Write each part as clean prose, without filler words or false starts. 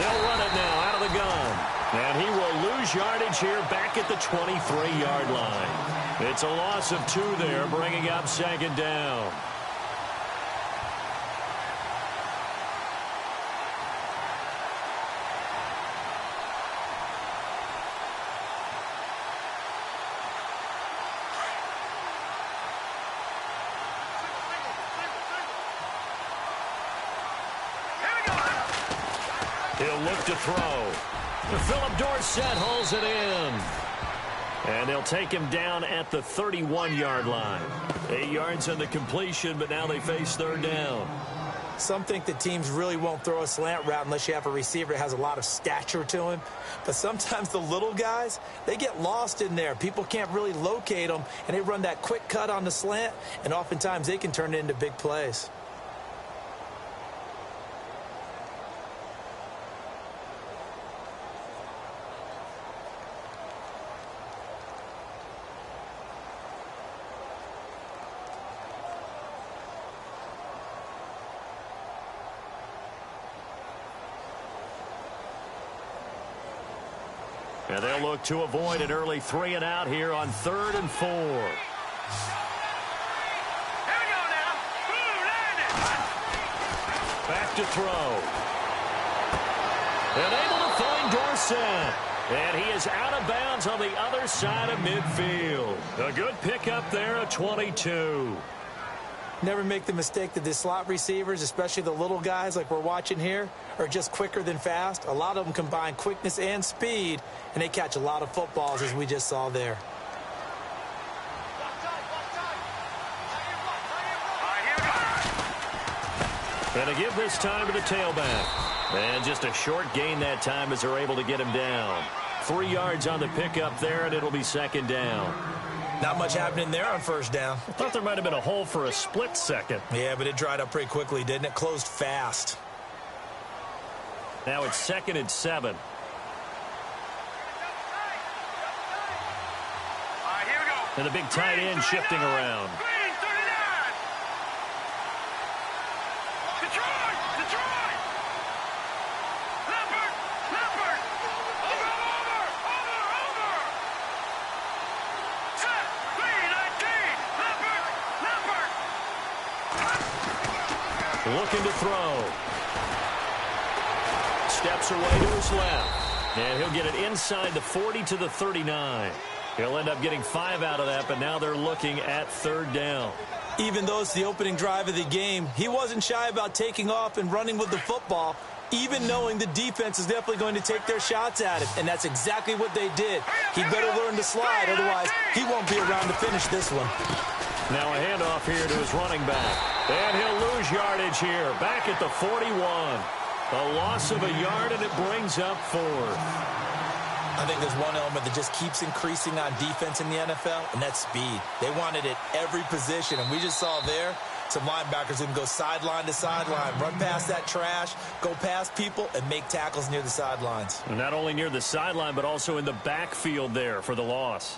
They'll run it now out of the gun. And he will lose yardage here back at the 23-yard line. It's a loss of 2 there, bringing up second down. He'll look to throw. Philip Dorsett hauls it in. And they'll take him down at the 31-yard line. 8 yards on the completion, but now they face third down. Some think that teams really won't throw a slant route unless you have a receiver that has a lot of stature to him. But sometimes the little guys, they get lost in there. People can't really locate them, and they run that quick cut on the slant, and oftentimes they can turn it into big plays. And they'll look to avoid an early 3 and out here on 3rd and 4. Here we go now. Ooh, land it. Back to throw. And able to find Dorsett. And he is out of bounds on the other side of midfield. A good pickup there at 22. Never make the mistake that the slot receivers, especially the little guys like we're watching here, are just quicker than fast. A lot of them combine quickness and speed, and they catch a lot of footballs, as we just saw there. And to give this time to the tailback. And just a short gain that time as they're able to get him down. 3 yards on the pickup there, and it'll be second down. Not much happening there on first down. I thought there might have been a hole for a split second. Yeah, but it dried up pretty quickly, didn't it? Closed fast. Now it's 2nd and 7. All right, here we go. And the big tight end shifting around. Green, 39. Detroit, Detroit. Leopard, Leopard. Over. Set, green, 19. Leopard. Looking to throw. Steps away to his left. And he'll get it inside the 40 to the 39. He'll end up getting 5 out of that, but now they're looking at third down. Even though it's the opening drive of the game, he wasn't shy about taking off and running with the football, even knowing the defense is definitely going to take their shots at him. And that's exactly what they did. He better learn to slide, otherwise he won't be around to finish this one. Now a handoff here to his running back. And he'll lose yardage here, back at the 41. A loss of a yard, and it brings up 4th. I think there's one element that just keeps increasing on defense in the NFL, and that's speed. They want it at every position, and we just saw there some linebackers who can go sideline to sideline, run past that trash, go past people, and make tackles near the sidelines. Not only near the sideline, but also in the backfield there for the loss.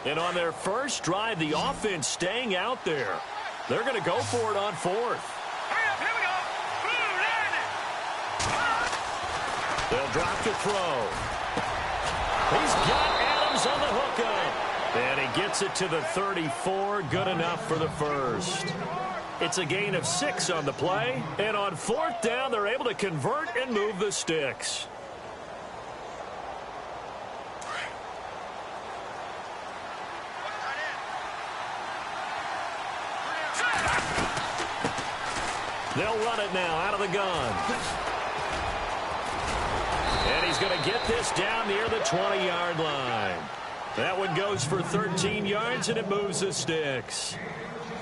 And on their first drive, the offense staying out there. They're going to go for it on 4th. Hurry up, here we go. Blue, land it. They'll drop to throw. He's got Adams on the hookup. And he gets it to the 34. Good enough for the first. It's a gain of 6 on the play. And on 4th down, they're able to convert and move the sticks. They'll run it now out of the gun. And he's going to get this down near the 20-yard line. That one goes for 13 yards, and it moves the sticks.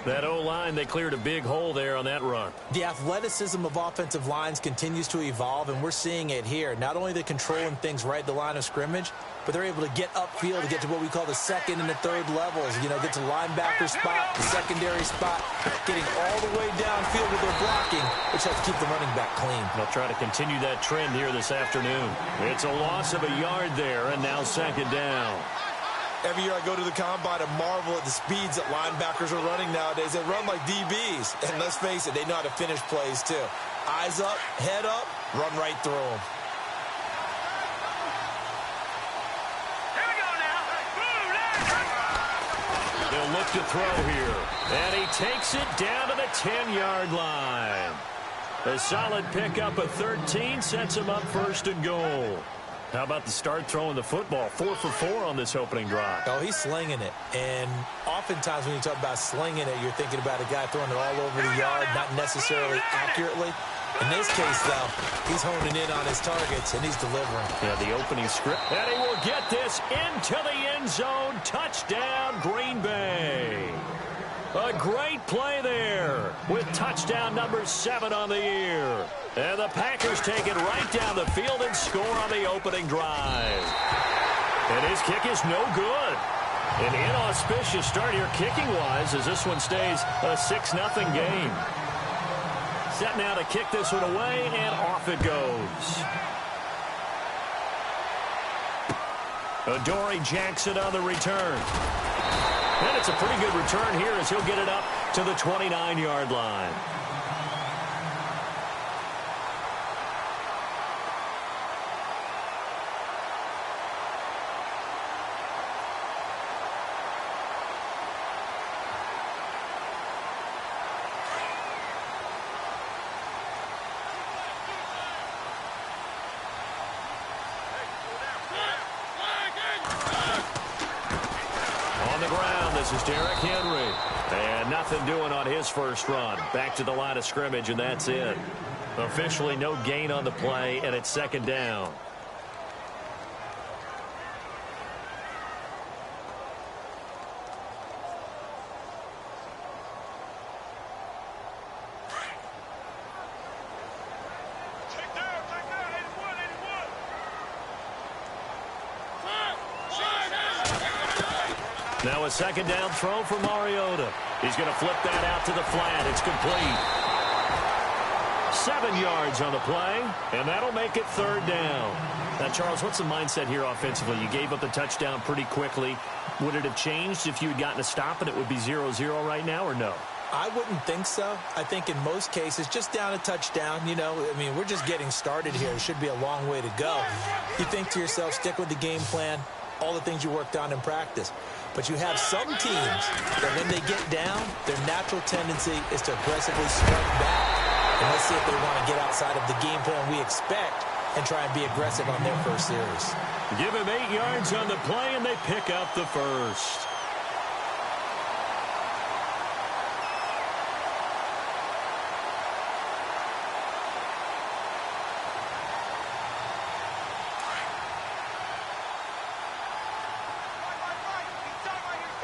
That O-line, they cleared a big hole there on that run. The athleticism of offensive lines continues to evolve, and we're seeing it here. Not only they're controlling things right at the line of scrimmage, but they're able to get upfield to get to what we call the second and the third levels. You know, get to linebacker spot, the secondary spot, getting all the way downfield with their blocking, which helps keep the running back clean. They'll try to continue that trend here this afternoon. It's a loss of a yard there, and now second down. Every year I go to the combine and marvel at the speeds that linebackers are running nowadays. They run like DBs. And let's face it, they know how to finish plays too. Eyes up, head up, run right through them. Here we go now. They'll look to throw here. And he takes it down to the 10-yard line. A solid pickup of 13 sets him up first and goal. How about the start throwing the football? 4 for 4 on this opening drive. Oh, he's slinging it. And oftentimes when you talk about slinging it, you're thinking about a guy throwing it all over the yard, not necessarily accurately. In this case, though, he's honing in on his targets, and he's delivering. Yeah, the opening script. And he will get this into the end zone. Touchdown, Green Bay. A great play there with touchdown number 7 on the year. And the Packers take it right down the field and score on the opening drive. And his kick is no good. An inauspicious start here kicking-wise as this one stays a 6-0 game. Set now to kick this one away, and off it goes. Adoree Jackson on the return. And it's a pretty good return here as he'll get it up to the 29-yard line. This is Derrick Henry. And nothing doing on his first run. Back to the line of scrimmage, and that's it. Officially no gain on the play, and it's second down. Now a second down throw for Mariota. He's going to flip that out to the flat. It's complete. 7 yards on the play, and that'll make it third down. Now, Charles, what's the mindset here offensively? You gave up the touchdown pretty quickly. Would it have changed if you had gotten a stop and it would be 0-0 right now, or no? I wouldn't think so. I think in most cases, just down a touchdown, you know, I mean, we're just getting started here. It should be a long way to go. You think to yourself, stick with the game plan, all the things you worked on in practice. But you have some teams that when they get down, their natural tendency is to aggressively strike back. And let's see if they want to get outside of the game plan we expect and try and be aggressive on their first series. Give him 8 yards on the play, and they pick up the first.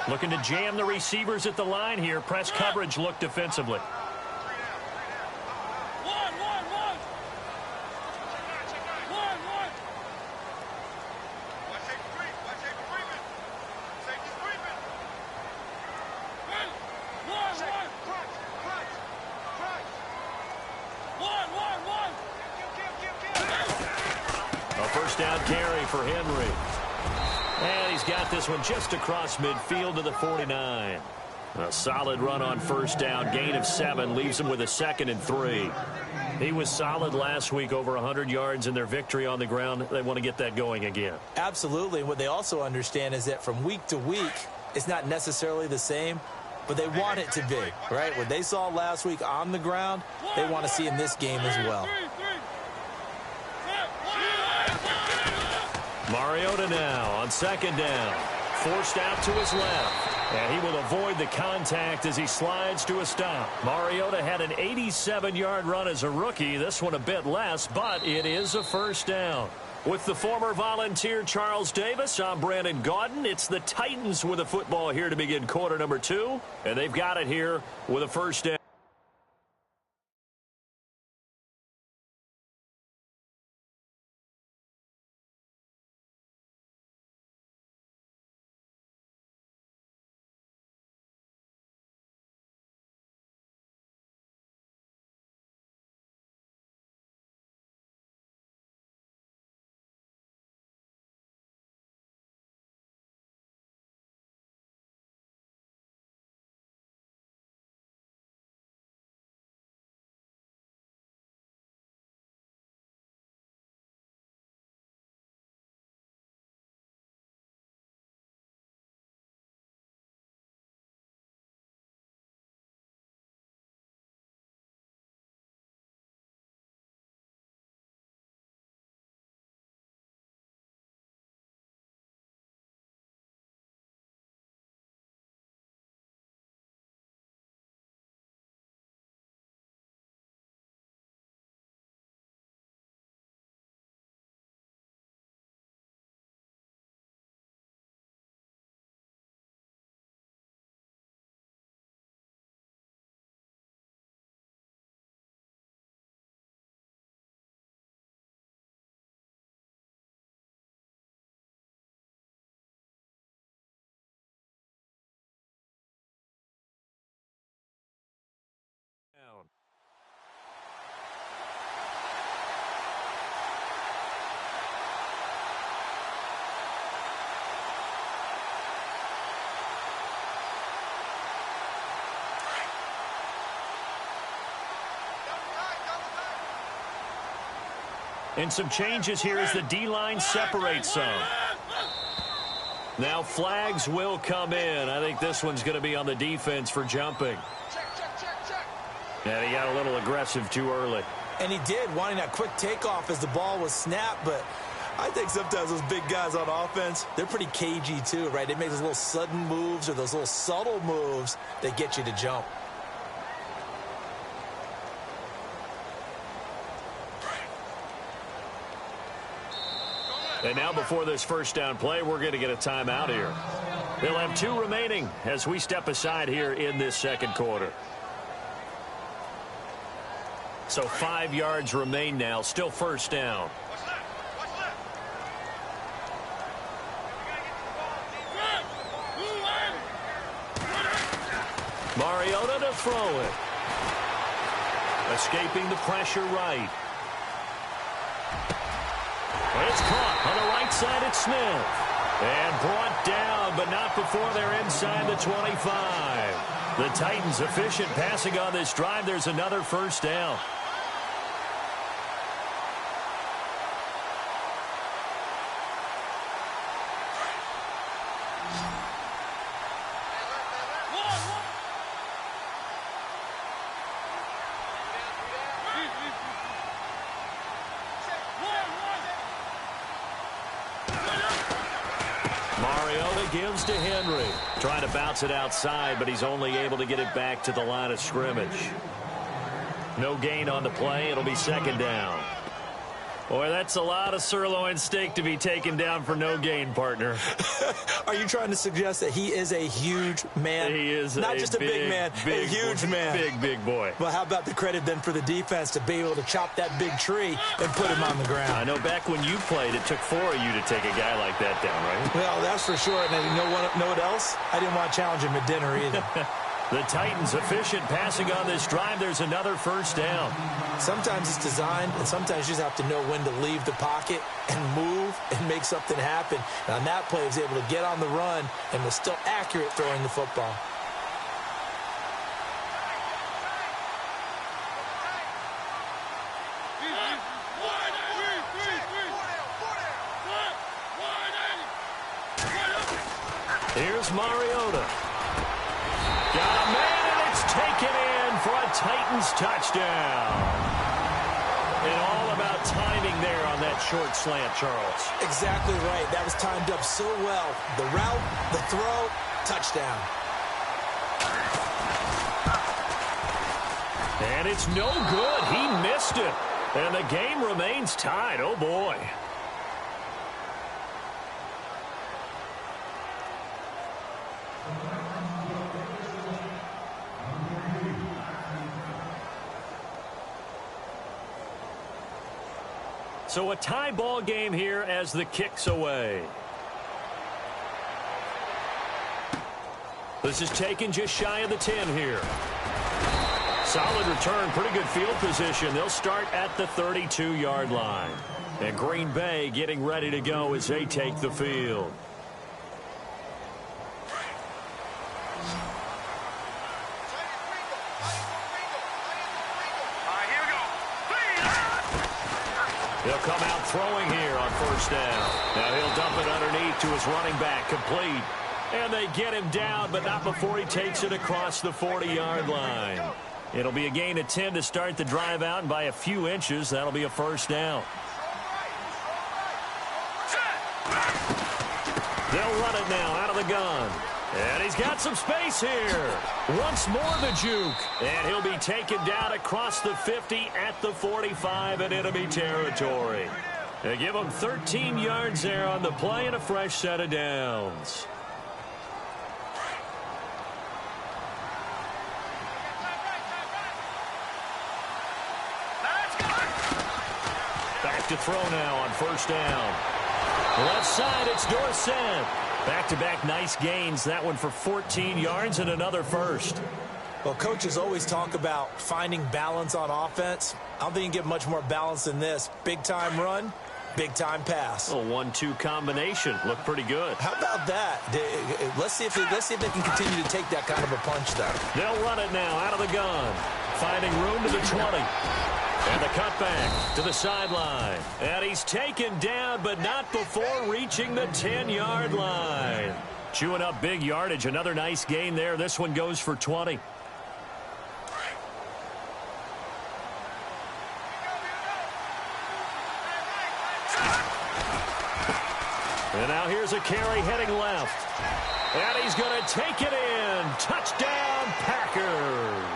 Looking to jam the receivers at the line here. Press coverage look defensively. A first down carry for Henry. And he's got this one just across midfield to the 49. A solid run on first down. Gain of 7 leaves him with a 2nd and 3. He was solid last week, over 100 yards in their victory on the ground. They want to get that going again. Absolutely. What they also understand is that from week to week, it's not necessarily the same, but they want it to be, right? What they saw last week on the ground, they want to see in this game as well. Mariota now on second down. Forced out to his left. And he will avoid the contact as he slides to a stop. Mariota had an 87-yard run as a rookie. This one a bit less, but it is a first down. With the former Volunteer Charles Davis, I'm Brandon Gaudin. It's the Titans with the football here to begin quarter number 2, and they've got it here with a first down. And some changes here as the D-line separates some. Now flags will come in. I think this one's going to be on the defense for jumping. And he got a little aggressive too early. And he did, wanting that quick takeoff as the ball was snapped. But I think sometimes those big guys on offense, they're pretty cagey too, right? They make those little sudden moves or those little subtle moves that get you to jump. And now before this first down play, we're going to get a timeout here. They'll have 2 remaining as we step aside here in this second quarter. So 5 yards remain now, still first down. Mariota to throw it. Escaping the pressure right. It's caught on the right side at Smith. And brought down, but not before they're inside the 25. The Titans efficient passing on this drive. There's another first down. Gives to Henry. Trying to bounce it outside, but he's only able to get it back to the line of scrimmage. No gain on the play. It'll be second down. Boy, that's a lot of sirloin steak to be taken down for no gain, partner. Are you trying to suggest that he is a huge man? He is not just a big man, a huge man. Big boy. Well, how about the credit then for the defense to be able to chop that big tree and put him on the ground? I know back when you played, it took 4 of you to take a guy like that down, right? Well, that's for sure. And you know what else? I didn't want to challenge him at dinner either. The Titans efficient passing on this drive. There's another first down. Sometimes it's designed, and sometimes you just have to know when to leave the pocket and move and make something happen. And on that play, he was able to get on the run and was still accurate throwing the football. Here's Mariota. Got a man, and it's taken in for a Titans touchdown. And all about timing there on that short slant, Charles. Exactly right. That was timed up so well. The route, the throw, touchdown. And it's no good. He missed it. And the game remains tied. Oh, boy. So a tie ball game here as the kick's away. This is taken just shy of the 10 here. Solid return, pretty good field position. They'll start at the 32-yard line. And Green Bay getting ready to go as they take the field. He'll come out throwing here on first down. Now he'll dump it underneath to his running back, complete. And they get him down, but not before he takes it across the 40-yard line. It'll be a gain of 10 to start the drive out, and by a few inches, that'll be a first down. They'll run it now out of the gun. And he's got some space here. Once more the juke. And he'll be taken down across the 50 at the 45 in enemy territory. They give him 13 yards there on the play and a fresh set of downs. Back to throw now on first down. Left side, it's Dorsett. Back-to-back nice gains. That one for 14 yards and another first. Well, coaches always talk about finding balance on offense. I don't think you can get much more balance than this. Big-time run, big-time pass. A 1-2 combination. Looked pretty good. How about that? Let's see if they can continue to take that kind of a punch, though. They'll run it now out of the gun. Finding room to the 20. And the cutback to the sideline. And he's taken down, but not before reaching the 10-yard line. Chewing up big yardage. Another nice gain there. This one goes for 20. And now here's a carry heading left. And he's going to take it in. Touchdown, Packers.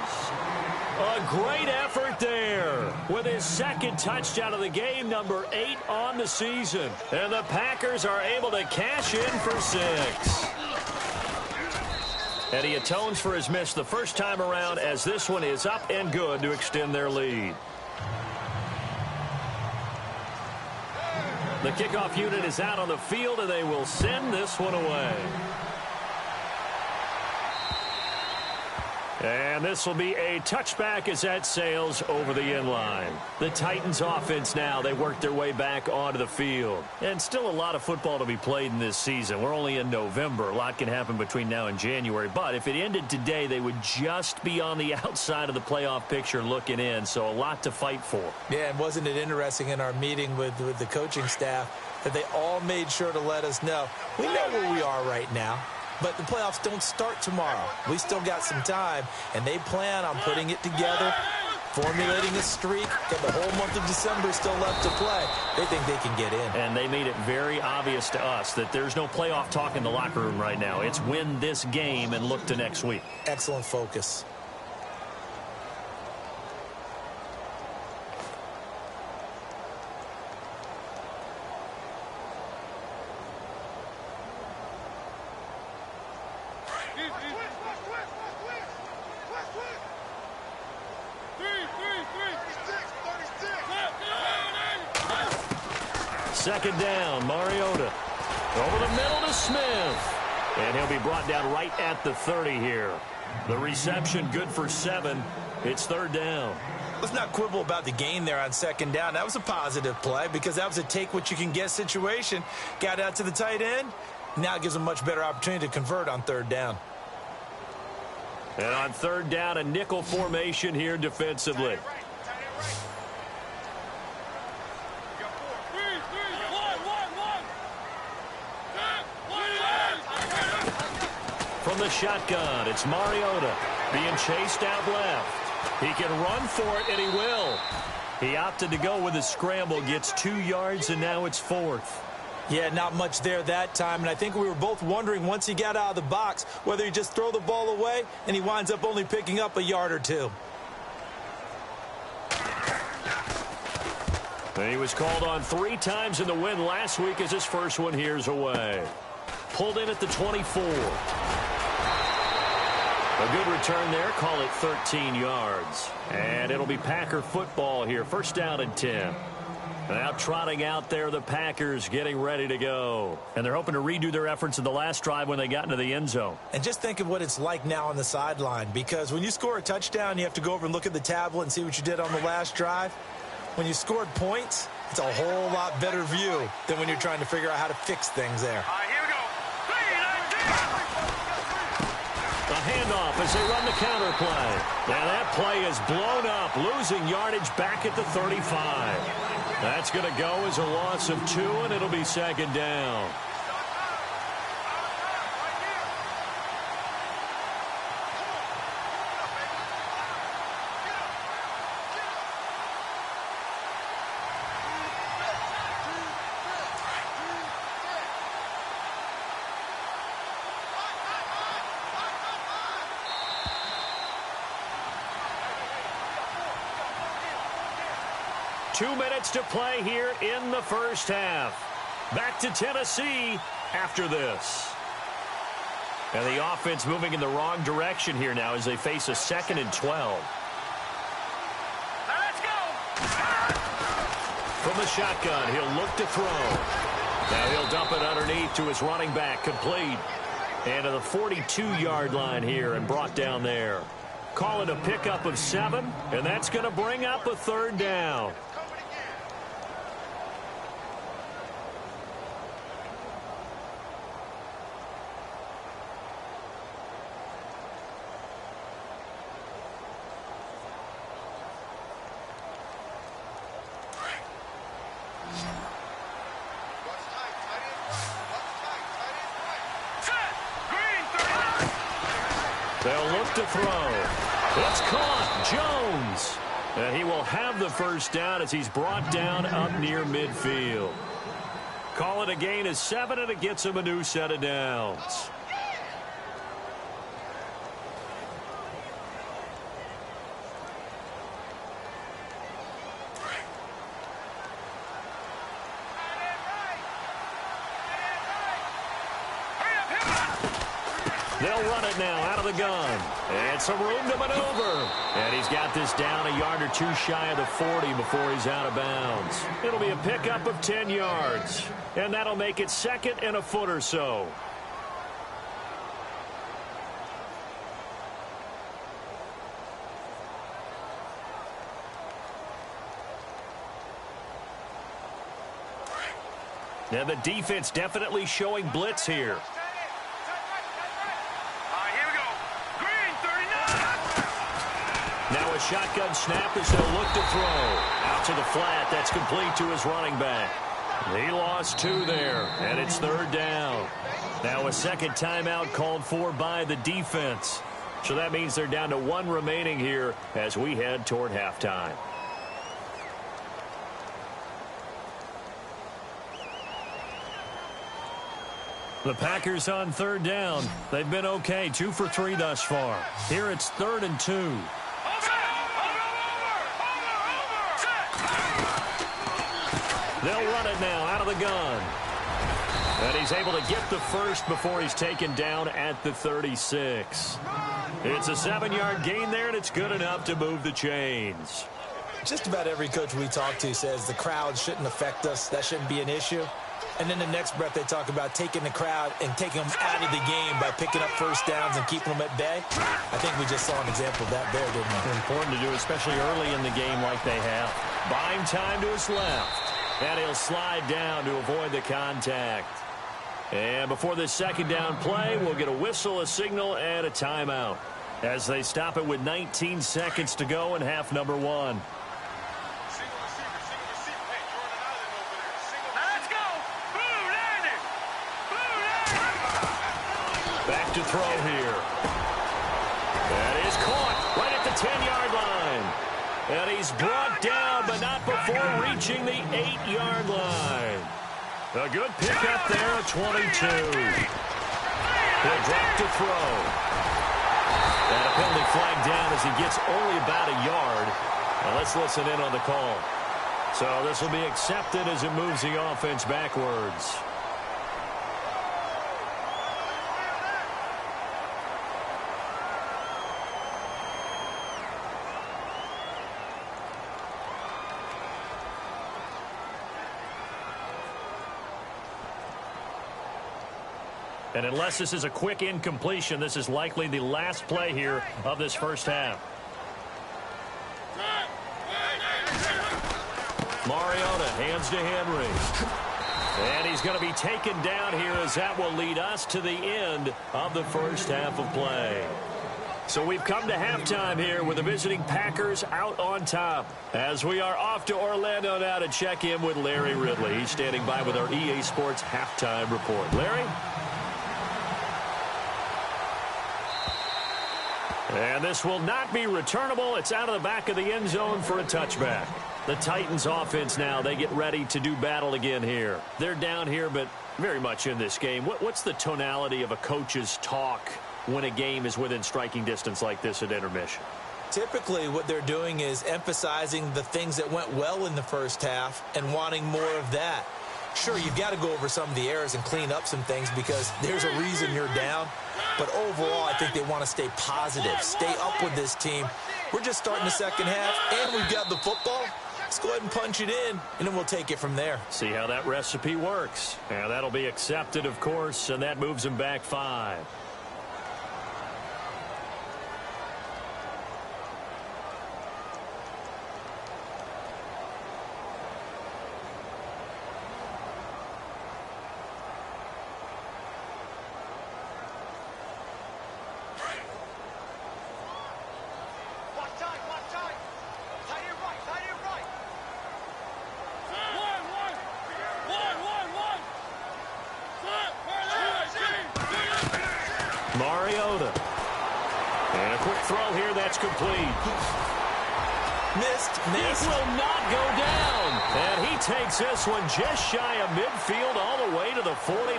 A great effort there with his second touchdown of the game, number 8 on the season. And the Packers are able to cash in for 6. And he atones for his miss the first time around as this one is up and good to extend their lead. The kickoff unit is out on the field, and they will send this one away. And this will be a touchback as that sails over the end line. The Titans offense now, they work their way back onto the field. And still a lot of football to be played in this season. We're only in November. A lot can happen between now and January. But if it ended today, they would just be on the outside of the playoff picture looking in. So a lot to fight for. Yeah, and wasn't it interesting in our meeting with the coaching staff that they all made sure to let us know, we know where we are right now. But the playoffs don't start tomorrow. We still got some time, and they plan on putting it together, formulating a streak. Got the whole month of December still left to play. They think they can get in. And they made it very obvious to us that there's no playoff talk in the locker room right now. It's win this game and look to next week. Excellent focus. Second down, Mariota. Over the middle to Smith. And he'll be brought down right at the 30 here. The reception good for 7. It's third down. Let's not quibble about the gain there on second down. That was a positive play because that was a take-what-you-can-get situation. Got out to the tight end. Now it gives them a much better opportunity to convert on third down. And on third down, a nickel formation here defensively. From the shotgun, it's Mariota being chased out left. He can run for it, and he will. He opted to go with a scramble, gets 2 yards, and now it's 4th. Yeah, not much there that time, and I think we were both wondering once he got out of the box whether he just throw the ball away, and he winds up only picking up a yard or 2. And he was called on 3 times in the win last week as his first one here's away. Pulled in at the 24. A good return there. Call it 13 yards. And it'll be Packer football here. First down and 10. Now trotting out there, the Packers getting ready to go. And they're hoping to redo their efforts in the last drive when they got into the end zone. And just think of what it's like now on the sideline, because when you score a touchdown, you have to go over and look at the tablet and see what you did on the last drive. When you scored points, it's a whole lot better view than when you're trying to figure out how to fix things there. All right, here we go. The handoff as they run the counter play. Now that play is blown up, losing yardage back at the 35. That's going to go as a loss of 2, and it'll be second down. Two minutes to play here in the first half. Back to Tennessee after this. And the offense moving in the wrong direction here now as they face a 2nd and 12. Let's go. From the shotgun, he'll look to throw. Now he'll dump it underneath to his running back, complete. And to the 42-yard line here and brought down there. Call it a pickup of 7, and that's going to bring up a 3rd down. They'll look to throw. It's caught. Jones. And he will have the first down as he's brought down up near midfield. Call it a gain of 7, and it gets him a new set of downs. They'll run it now out of the gun. And some room to maneuver. And he's got this down a yard or 2 shy of the 40 before he's out of bounds. It'll be a pickup of 10 yards. And that'll make it 2nd and a foot or so. Now the defense definitely showing blitz here. Now a shotgun snap as they'll look to throw. Out to the flat. That's complete to his running back. He lost 2 there, and it's 3rd down. Now a second timeout called for by the defense. So that means they're down to 1 remaining here as we head toward halftime. The Packers on 3rd down. They've been okay, 2 for 3 thus far. Here it's 3rd and 2. They'll run it now out of the gun. And he's able to get the first before he's taken down at the 36. It's a 7-yard gain there, and it's good enough to move the chains. Just about every coach we talk to says the crowd shouldn't affect us. That shouldn't be an issue. And then the next breath they talk about taking the crowd and taking them out of the game by picking up first downs and keeping them at bay. I think we just saw an example of that there, didn't we? Important to do, especially early in the game like they have. Buying time to his left. And he'll slide down to avoid the contact. And before this 2nd down play, we'll get a whistle, a signal, and a timeout as they stop it with 19 seconds to go in half number 1. Back to throw here. That is caught right at the 10-yard line. And he's brought down, but not before reaching the 8-yard line. A good pickup there at 22. He'll drop to throw. And a penalty flag down as he gets only about a yard. Now let's listen in on the call. So this will be accepted as it moves the offense backwards. And unless this is a quick incompletion, this is likely the last play here of this first half. Mariota hands to Henry. And he's going to be taken down here as that will lead us to the end of the first half of play. So we've come to halftime here with the visiting Packers out on top. As we are off to Orlando now to check in with Larry Ridley. He's standing by with our EA Sports halftime report. Larry? And this will not be returnable. It's out of the back of the end zone for a touchback. The Titans offense now, they get ready to do battle again here. They're down here, but very much in this game. What's the tonality of a coach's talk when a game is within striking distance like this at intermission? Typically, what they're doing is emphasizing the things that went well in the first half and wanting more of that. Sure, you've got to go over some of the errors and clean up some things because there's a reason you're down. But overall, I think they want to stay positive, stay up with this team. We're just starting the second half, and we've got the football. Let's go ahead and punch it in, and then we'll take it from there. See how that recipe works. And that'll be accepted, of course, and that moves them back 5. Mariota. And a quick throw here, that's complete. Missed. It will not go down. And he takes this one just shy of midfield all the way to the 49.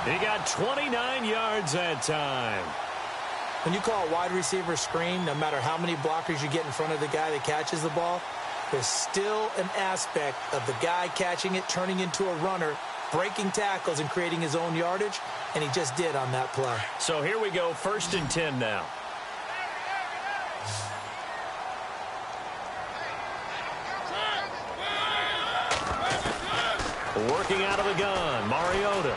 He got 29 yards that time. When you call a wide receiver screen, no matter how many blockers you get in front of the guy that catches the ball, there's still an aspect of the guy catching it, turning into a runner, breaking tackles and creating his own yardage, and he just did on that play. So here we go, 1st and 10 now. Working out of the gun, Mariota.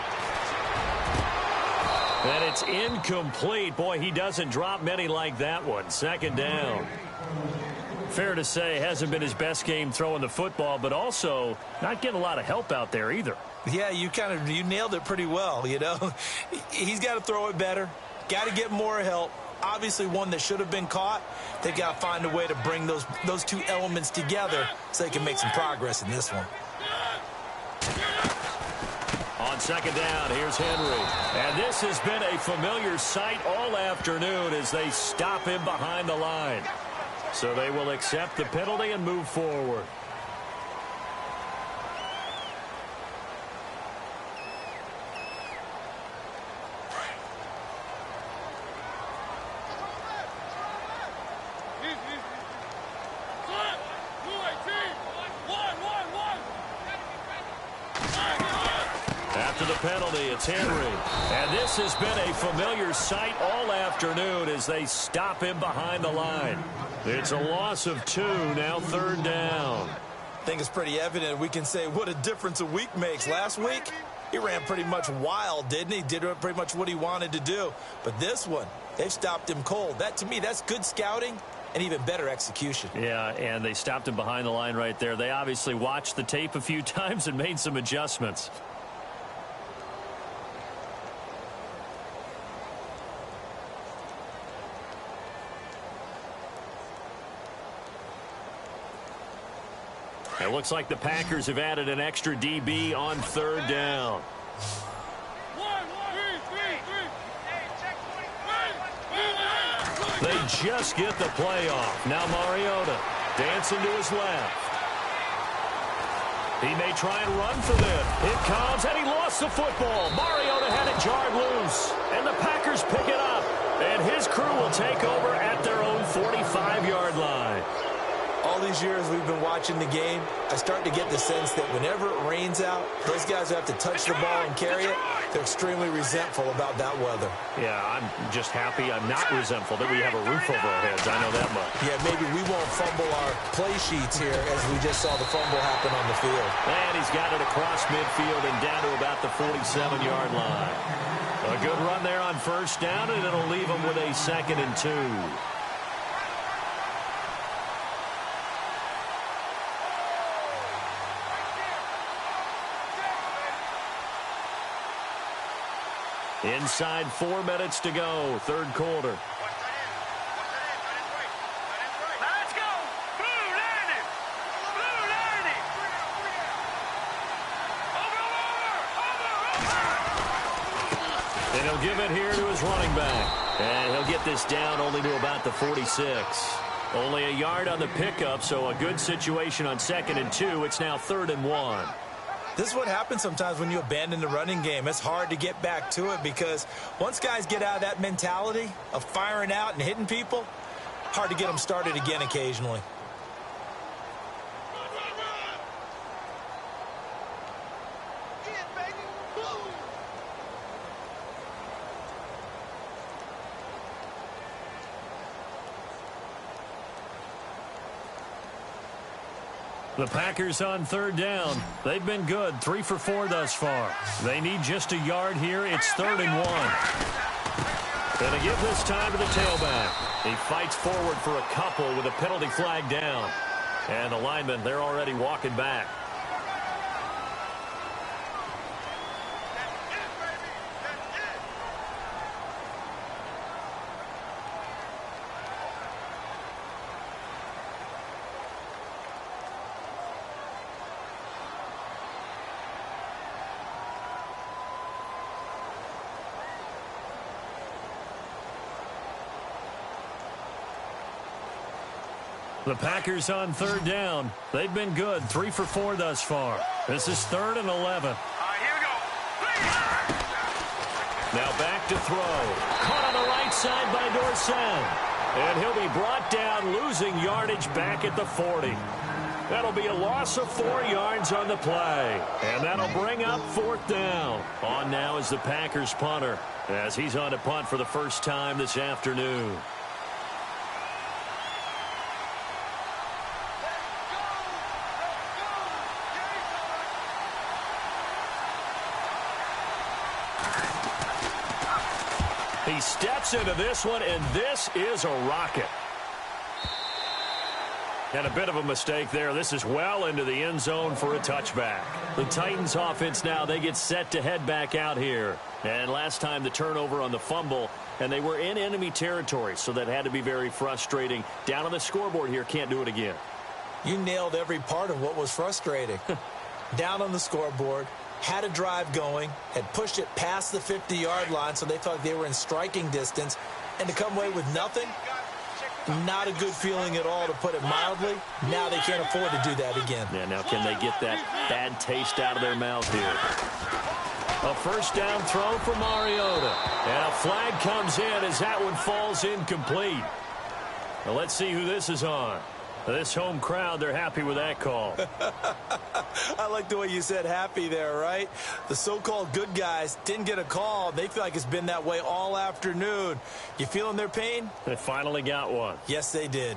And it's incomplete. Boy, he doesn't drop many like that one. 2nd down. Fair to say, hasn't been his best game throwing the football, but also not getting a lot of help out there either. Yeah, you nailed it pretty well, you know. He's got to throw it better, got to get more help. Obviously one that should have been caught. They've got to find a way to bring those two elements together so they can make some progress in this one. On 2nd down, here's Henry. And this has been a familiar sight all afternoon as they stop him behind the line. So they will accept the penalty and move forward. After the penalty, it's Henry. And this has been a familiar sight all afternoon as they stop him behind the line. It's a loss of 2, now 3rd down. I think it's pretty evident. We can say what a difference a week makes. Last week, he ran pretty much wild, didn't he? Did pretty much what he wanted to do. But this one, they've stopped him cold. That, to me, that's good scouting and even better execution. Yeah, and they stopped him behind the line right there. They obviously watched the tape a few times and made some adjustments. It looks like the Packers have added an extra DB on 3rd down. They just get the play off. Now Mariota dancing to his left. He may try and run for this. It comes, and he lost the football. Mariota had it jarred loose, and the Packers pick it up. And his crew will take over at their own 45-yard line. All these years we've been watching the game, I start to get the sense that whenever it rains out, those guys who have to touch the ball and carry it, they're extremely resentful about that weather. Yeah, I'm just happy I'm not resentful that we have a roof over our heads. I know that much. Yeah, maybe we won't fumble our play sheets here as we just saw the fumble happen on the field. And he's got it across midfield and down to about the 47-yard line. A good run there on first down, and it'll leave him with a 2nd and 2. Inside 4 minutes to go, third quarter. Let's go! Blue Lightning! Blue Lightning! And he'll give it here to his running back. And he'll get this down only to about the 46. Only a yard on the pickup, so a good situation on 2nd and 2. It's now 3rd and 1. This is what happens sometimes when you abandon the running game. It's hard to get back to it because once guys get out of that mentality of firing out and hitting people, hard to get them started again occasionally. The Packers on 3rd down. They've been good, 3 for 4 thus far. They need just a yard here. It's 3rd and 1. Gonna give this time to the tailback. He fights forward for a couple with a penalty flag down. And the linemen, they're already walking back. The Packers on 3rd down. They've been good, 3 for 4 thus far. This is 3rd and 11. All right, here we go. Now back to throw. Caught on the right side by Dorsett. And he'll be brought down, losing yardage back at the 40. That'll be a loss of 4 yards on the play. And that'll bring up 4th down. On now is the Packers punter, as he's on to punt for the first time this afternoon. He steps into this one, and this is a rocket. And a bit of a mistake there. This is well into the end zone for a touchback. The Titans offense now, they get set to head back out here. And last time the turnover on the fumble, and they were in enemy territory, so that had to be very frustrating. Down on the scoreboard here, can't do it again. You nailed every part of what was frustrating. Down on the scoreboard, had a drive going, had pushed it past the 50-yard line, so they thought they were in striking distance, and to come away with nothing, not a good feeling at all, to put it mildly. Now they can't afford to do that again. Yeah, now can they get that bad taste out of their mouth here? A first down throw for Mariota. And a flag comes in as that one falls incomplete. Now let's see who this is on. This home crowd, they're happy with that call. I like the way you said happy there, right? The so-called good guys didn't get a call. They feel like it's been that way all afternoon. You feeling their pain? They finally got one. Yes, they did.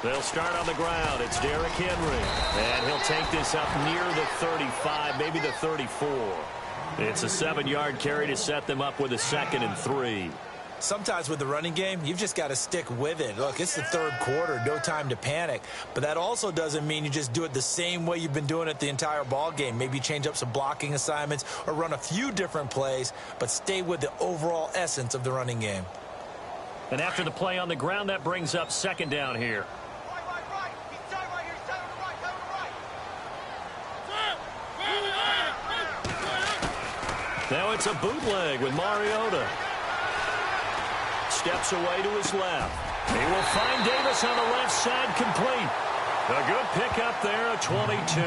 They'll start on the ground. It's Derrick Henry. And he'll take this up near the 35, maybe the 34. It's a 7-yard carry to set them up with a 2nd and 3. Sometimes with the running game, you've just got to stick with it. Look, it's the third quarter, no time to panic. But that also doesn't mean you just do it the same way you've been doing it the entire ball game. Maybe change up some blocking assignments or run a few different plays, but stay with the overall essence of the running game. And after the play on the ground, that brings up 2nd down here. Now it's a bootleg with Mariota. Steps away to his left. He will find Davis on the left side complete. A good pickup there, a 22.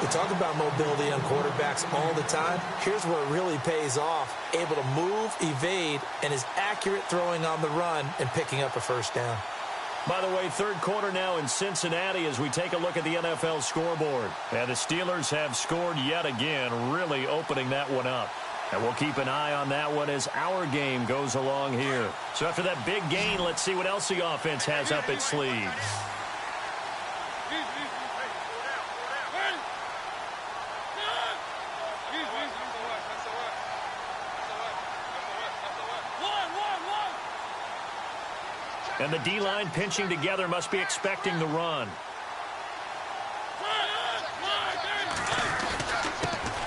We talk about mobility on quarterbacks all the time. Here's where it really pays off. Able to move, evade, and is accurate throwing on the run and picking up a first down. By the way, third quarter now in Cincinnati as we take a look at the NFL scoreboard. And the Steelers have scored yet again, really opening that one up. And we'll keep an eye on that one as our game goes along here. So after that big gain, let's see what else the offense has up its sleeves. And the D-line pinching together must be expecting the run.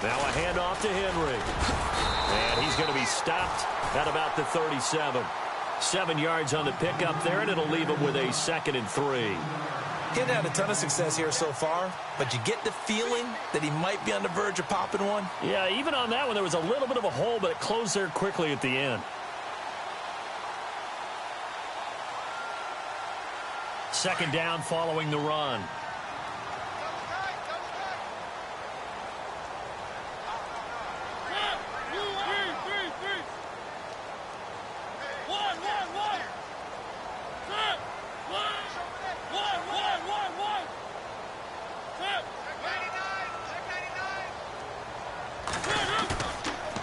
Now a handoff to Henry. And he's going to be stopped at about the 37. 7 yards on the pickup there, and it'll leave him with a 2nd and 3. He hadn't had a ton of success here so far, but you get the feeling that he might be on the verge of popping one. Yeah, even on that one, there was a little bit of a hole, but it closed there quickly at the end. Second down following the run.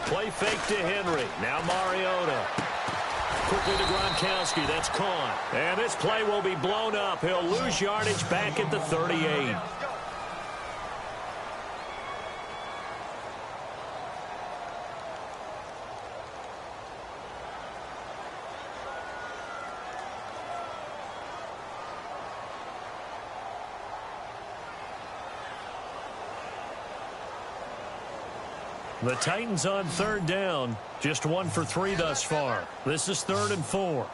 Play fake to Henry. Now Mariota. Quickly to Gronkowski. That's caught. And this play will be blown up. He'll lose yardage back at the 38. The Titans on third down. Just 1 for 3 thus far. This is 3rd and 4.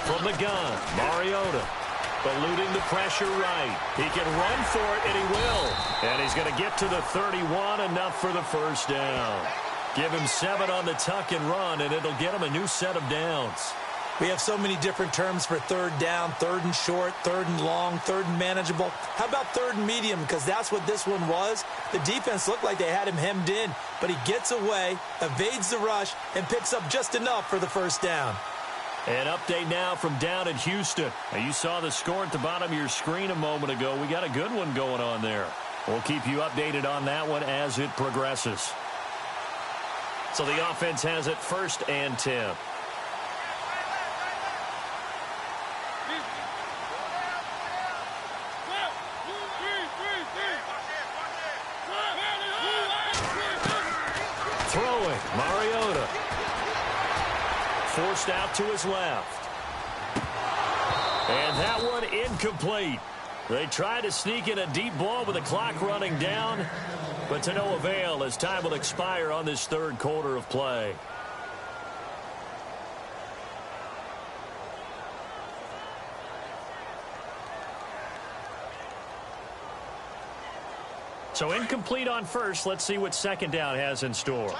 From the gun, Mariota. Eluding the pressure right. He can run for it, and he will. And he's going to get to the 31, enough for the first down. Give him 7 on the tuck and run, and it'll get him a new set of downs. We have so many different terms for third down, 3rd and short, 3rd and long, 3rd and manageable. How about 3rd and medium? Because that's what this one was. The defense looked like they had him hemmed in, but he gets away, evades the rush, and picks up just enough for the first down. An update now from down in Houston. Now, you saw the score at the bottom of your screen a moment ago. We got a good one going on there. We'll keep you updated on that one as it progresses. So the offense has it 1st and 10. Throwing, Mariota. Forced out to his left. And that one incomplete. They try to sneak in a deep ball with the clock running down, but to no avail as time will expire on this 3rd quarter of play. So incomplete on first. Let's see what 2nd down has in store.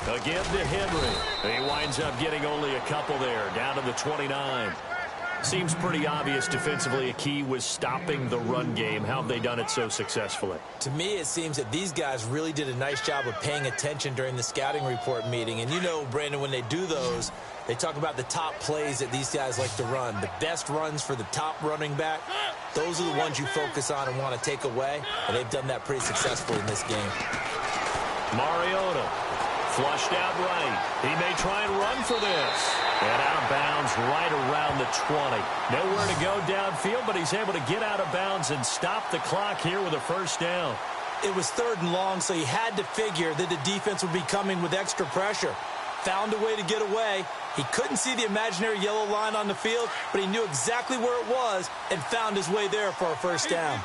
Again to Henry. He winds up getting only a couple there, down to the 29. Seems pretty obvious defensively a key was stopping the run game. How have they done it so successfully? To me, it seems that these guys really did a nice job of paying attention during the scouting report meeting. And you know, Brandon, when they do those, they talk about the top plays that these guys like to run. The best runs for the top running back, those are the ones you focus on and want to take away. And they've done that pretty successfully in this game. Mariota. Flushed out right. He may try and run for this. And out of bounds right around the 20. Nowhere to go downfield, but he's able to get out of bounds and stop the clock here with a first down. It was 3rd and long, so he had to figure that the defense would be coming with extra pressure. Found a way to get away. He couldn't see the imaginary yellow line on the field, but he knew exactly where it was and found his way there for a first down.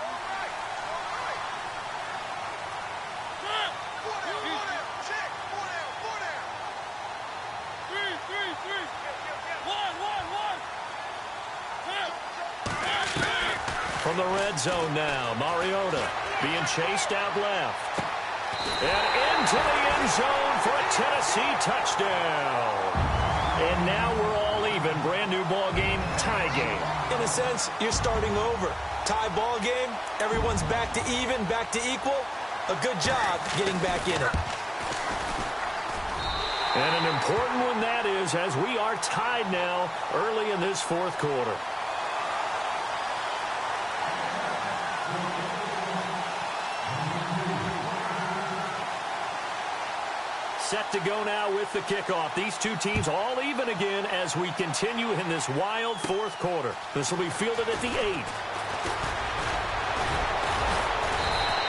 From the red zone now, Mariota being chased out left. And into the end zone for a Tennessee touchdown. And now we're all even. Brand new ball game, tie game. In a sense, you're starting over. Tie ball game, everyone's back to even, back to equal. A good job getting back in it. And an important one that is, as we are tied now early in this 4th quarter. Set to go now with the kickoff. These two teams all even again as we continue in this wild 4th quarter. This will be fielded at the 8.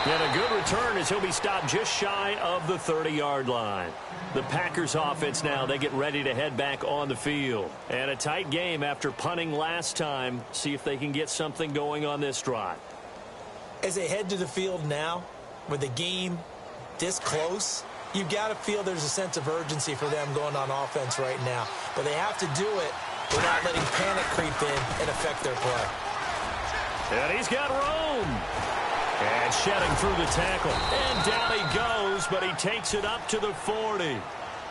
And a good return as he'll be stopped just shy of the 30-yard line. The Packers offense now, they get ready to head back on the field. And a tight game after punting last time. See if they can get something going on this drive. As they head to the field now, with the game this close, you've got to feel there's a sense of urgency for them going on offense right now. But they have to do it without letting panic creep in and affect their play. And he's got room. And shedding through the tackle. And down he goes, but he takes it up to the 40.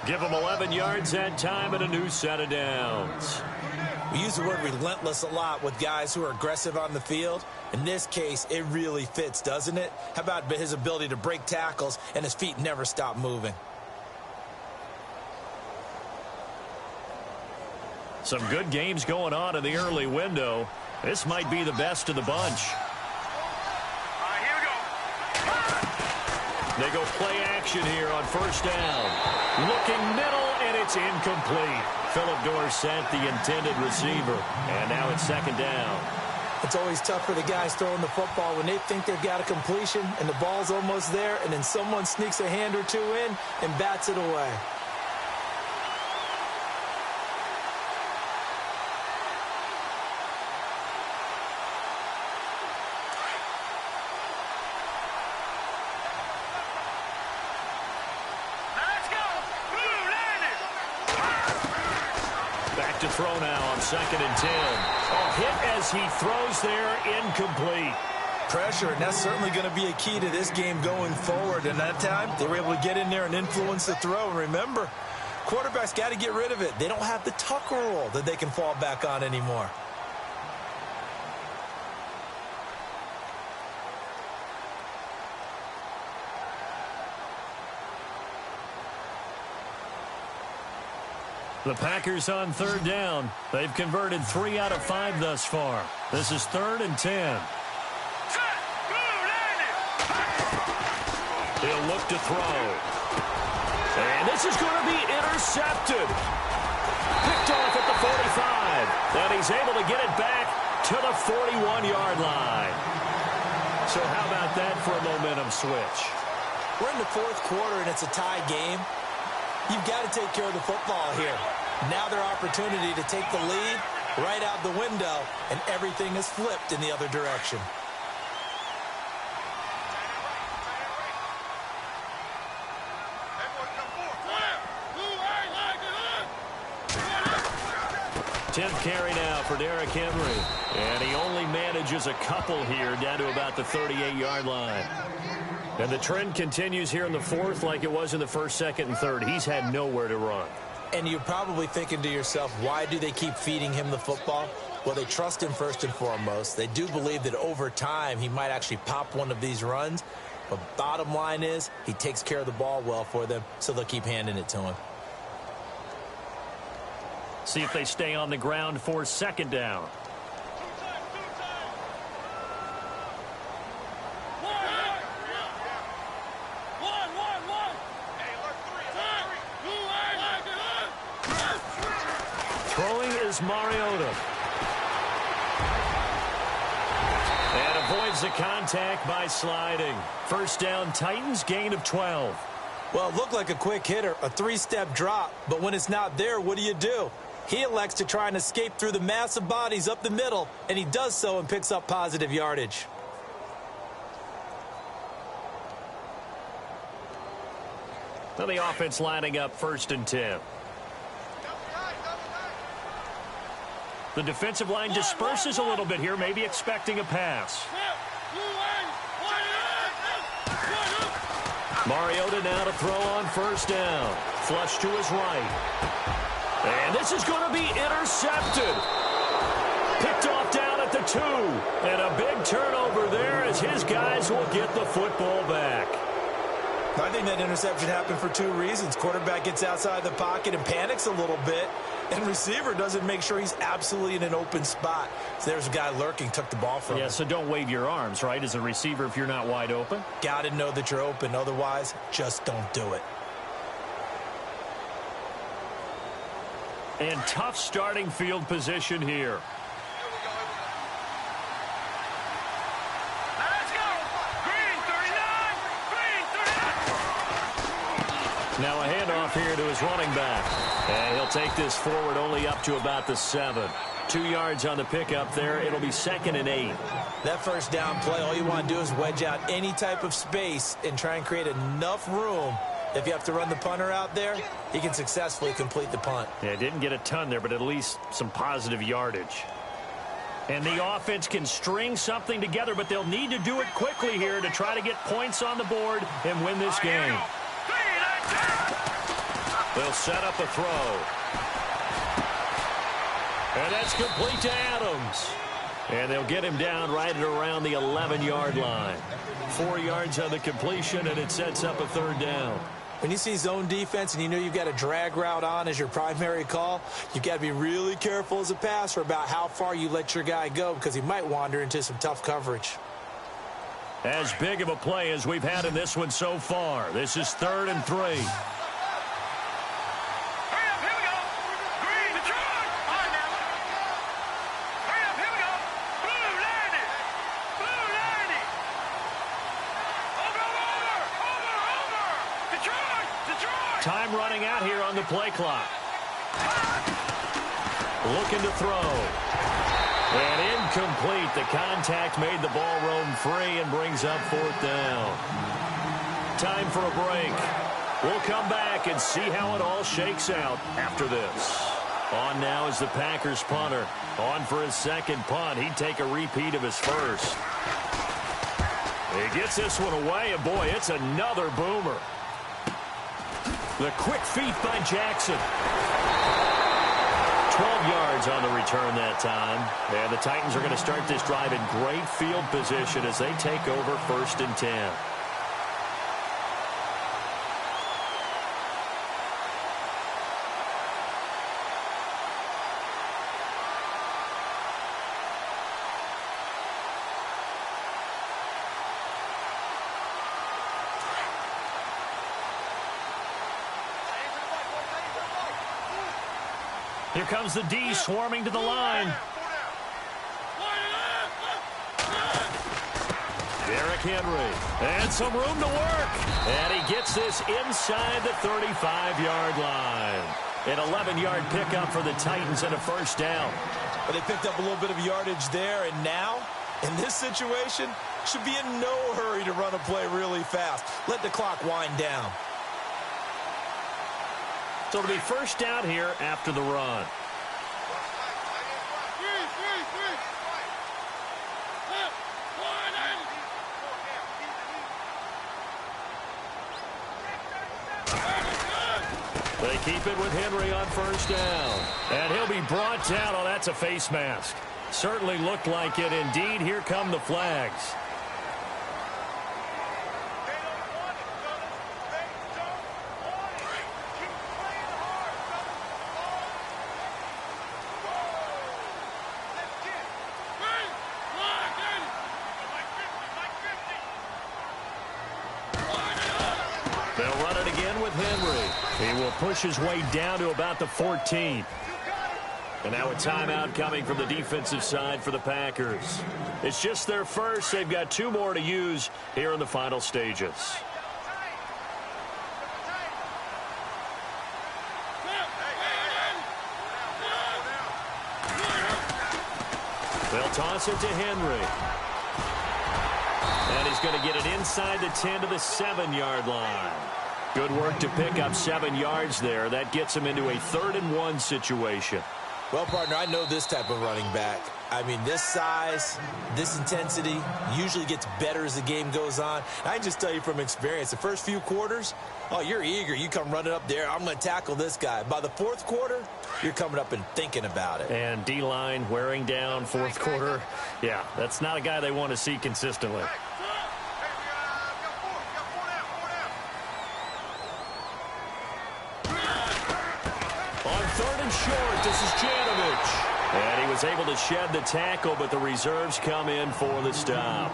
Give him 11 yards that time and a new set of downs. We use the word relentless a lot with guys who are aggressive on the field. In this case, it really fits, doesn't it? How about his ability to break tackles and his feet never stop moving? Some good games going on in the early window. This might be the best of the bunch. Here we go. They go play action here on 1st down. Looking middle, and it's incomplete. Philip Dorsett, the intended receiver. And now it's 2nd down. It's always tough for the guys throwing the football when they think they've got a completion and the ball's almost there, and then someone sneaks a hand or two in and bats it away. Let's go. Blue landed. Back to throw now on 2nd and 10. A hit as he throws there, incomplete. Pressure, and that's certainly going to be a key to this game going forward. And that time, they were able to get in there and influence the throw. And remember, quarterbacks got to get rid of it. They don't have the tuck rule that they can fall back on anymore. The Packers on 3rd down. They've converted 3 out of 5 thus far. This is 3rd and 10. He'll look to throw. And this is going to be intercepted. Picked off at the 45. And he's able to get it back to the 41-yard line. So how about that for a momentum switch? We're in the 4th quarter, and it's a tie game. You've got to take care of the football here. Now their opportunity to take the lead right out the window, and everything is flipped in the other direction. Tenth carry now for Derrick Henry. And he only manages a couple here down to about the 38-yard line. And the trend continues here in the 4th like it was in the 1st, 2nd, and 3rd. He's had nowhere to run. And you're probably thinking to yourself, why do they keep feeding him the football? Well, they trust him first and foremost. They do believe that over time he might actually pop one of these runs. But bottom line is he takes care of the ball well for them, so they'll keep handing it to him. See if they stay on the ground for 2nd down. Throwing is Mariota. And a avoids the contact by sliding. First down, Titans, gain of 12. Well, it looked like a quick hitter, a three-step drop, but when it's not there, what do? He elects to try and escape through the massive bodies up the middle, and he does so and picks up positive yardage. Now the offense lining up 1st and 10. The defensive line disperses a little bit here, maybe expecting a pass. Mariota now to throw on 1st down. Flush to his right. And this is going to be intercepted. Picked off down at the 2. And a big turnover there as his guys will get the football back. I think that interception happened for 2 reasons. Quarterback gets outside the pocket and panics a little bit, and receiver doesn't make sure he's absolutely in an open spot. So there's a guy lurking, took the ball from him. Yeah, so don't wave your arms, right, as a receiver if you're not wide open? Got to know that you're open. Otherwise, just don't do it. And tough starting field position here. Now a handoff here to his running back. And he'll take this forward only up to about the 7. 2 yards on the pickup there. It'll be 2nd and 8. That first down play, all you want to do is wedge out any type of space and try and create enough room. If you have to run the punter out there, he can successfully complete the punt. Yeah, didn't get a ton there, but at least some positive yardage. And the offense can string something together, but they'll need to do it quickly here to try to get points on the board and win this game. They'll set up a throw. And that's complete to Adams. And they'll get him down right at around the 11-yard line. 4 yards on the completion, and it sets up a 3rd down. When you see zone defense and you know you've got a drag route on as your primary call, you've got to be really careful as a passer about how far you let your guy go because he might wander into some tough coverage. As big of a play as we've had in this one so far. This is 3rd and 3. Time running out here on the play clock. Looking to throw. And incomplete. The contact made the ball roam free and brings up 4th down. Time for a break. We'll come back and see how it all shakes out after this. On now is the Packers punter. On for his 2nd punt. He'd take a repeat of his 1st. He gets this one away, and boy, it's another boomer. The quick feet by Jackson. 12 yards on the return that time. And the Titans are going to start this drive in great field position as they take over 1st and 10. Here comes the D swarming to the line. Derrick Henry. And some room to work. And he gets this inside the 35-yard line. An 11-yard pickup for the Titans and a 1st down. But they picked up a little bit of yardage there, and now, in this situation, should be in no hurry to run a play really fast. Let the clock wind down. So it'll be 1st down here after the run. They keep it with Henry on 1st down. And he'll be brought down. Oh, that's a face mask. Certainly looked like it. Indeed, here come the flags. They'll run it again with Henry. He will push his way down to about the 14. And now a timeout coming from the defensive side for the Packers. It's just their first. They've got 2 more to use here in the final stages. They'll toss it to Henry. And he's going to get it inside the 10 to the 7-yard line. Good work to pick up 7 yards there. That gets him into a 3rd-and-1 situation. Well, partner, I know this type of running back. I mean, this size, this intensity usually gets better as the game goes on. I can just tell you from experience, the first few quarters, oh, you're eager. You come running up there. I'm going to tackle this guy. By the 4th quarter, you're coming up and thinking about it. And D-line wearing down 4th quarter. Yeah, that's not a guy they want to see consistently. On 3rd and short, this is Janovich. And he was able to shed the tackle, but the reserves come in for the stop.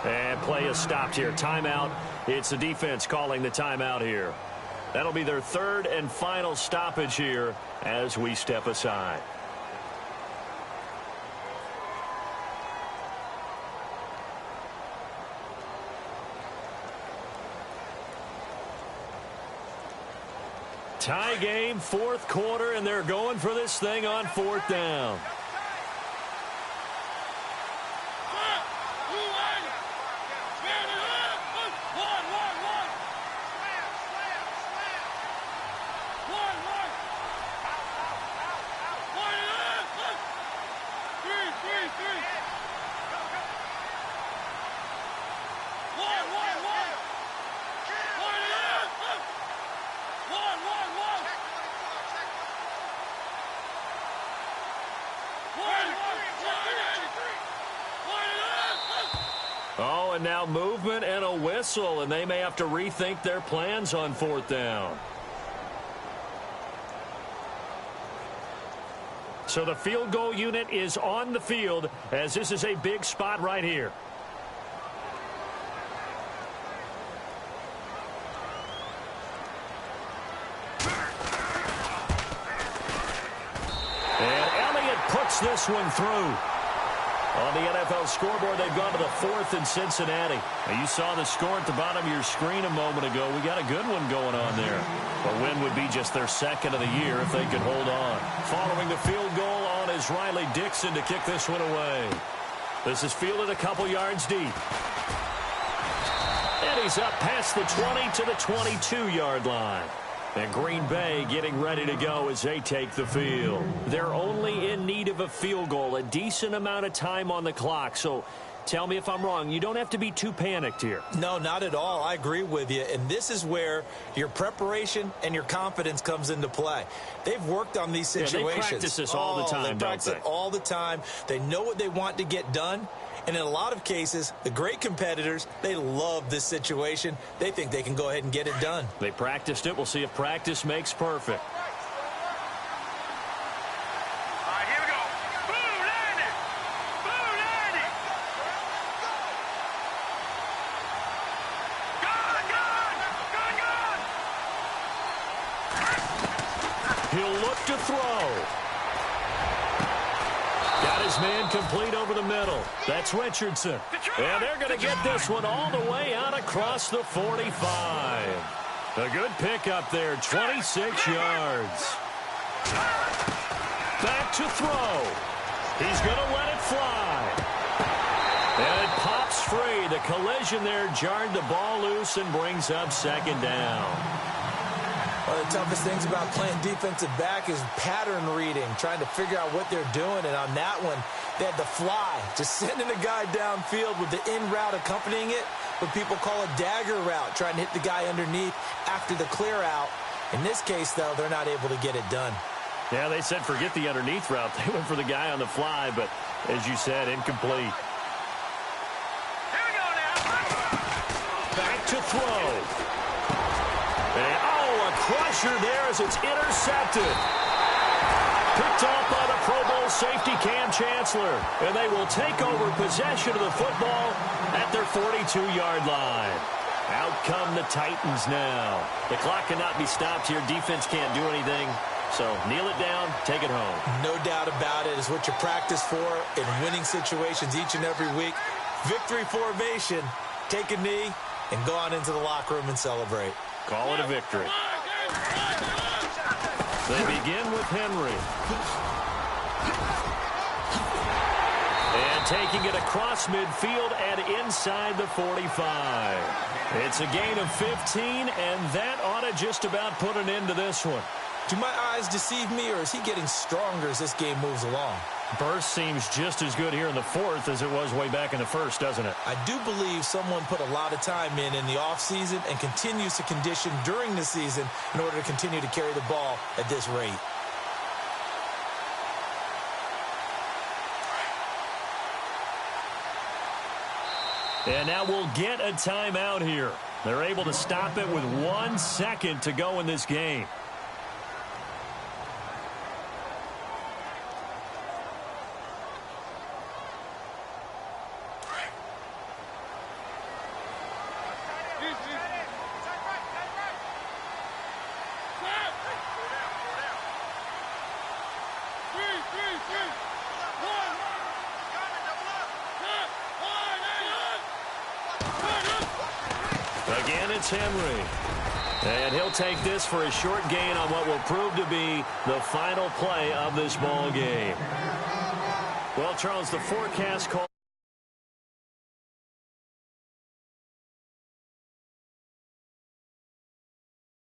And play is stopped here. Timeout. It's the defense calling the timeout here. That'll be their 3rd and final stoppage here as we step aside. Tie game, 4th quarter, and they're going for this thing on 4th down. Oh, and now movement and a whistle, and they may have to rethink their plans on 4th down. So the field goal unit is on the field, as this is a big spot right here. And Elliott puts this one through. On the NFL scoreboard, they've gone to the 4th in Cincinnati. Now, you saw the score at the bottom of your screen a moment ago. We got a good one going on there. A win would be just their 2nd of the year if they could hold on. Following the field goal on is Riley Dixon to kick this one away. This is fielded a couple yards deep. And he's up past the 20 to the 22-yard line. And Green Bay getting ready to go as they take the field. They're only in need of a field goal, a decent amount of time on the clock. So tell me if I'm wrong. You don't have to be too panicked here. No, not at all. I agree with you. And this is where your preparation and your confidence comes into play. They've worked on these situations. Yeah, they practice this all the time, they practice it all the time. They know what they want to get done. And in a lot of cases, the great competitors, they love this situation. They think they can go ahead and get it done. They practiced it. We'll see if practice makes perfect. All right, here we go. Boom, landing. Boom, landing. Gone. He'll look to throw. Got his man complete over the middle. That's Richardson. And they're going to get this one all the way out across the 45. A good pickup there, 26 yards. Back to throw. He's going to let it fly. And it pops free. The collision there jarred the ball loose and brings up 2nd down. One of the toughest things about playing defensive back is pattern reading, trying to figure out what they're doing. And on that one, they had the fly, just sending a guy downfield with the in route accompanying it, what people call a dagger route, trying to hit the guy underneath after the clear out. In this case, though, they're not able to get it done. Yeah, they said forget the underneath route. They went for the guy on the fly, but as you said, incomplete. Here we go now. Back to throw. And, a crusher there as it's intercepted. Picked off by the Pro Bowl safety Cam Chancellor. And they will take over possession of the football at their 42-yard line. Out come the Titans now. The clock cannot be stopped here. Defense can't do anything. So kneel it down, take it home. No doubt about it. It's what you practice for in winning situations each and every week. Victory formation. Take a knee and go on into the locker room and celebrate. Call it a victory. They begin with Henry. And taking it across midfield and inside the 45. It's a gain of 15, and that ought to just about put an end to this one. Do my eyes deceive me, or is he getting stronger as this game moves along? Burst seems just as good here in the fourth as it was way back in the first, doesn't it? I do believe someone put a lot of time in the offseason and continues to condition during the season in order to continue to carry the ball at this rate. And now we'll get a timeout here. They're able to stop it with 1 second to go in this game. Again, it's Henry. And he'll take this for a short gain on what will prove to be the final play of this ball game. Well, Charles, the forecast calls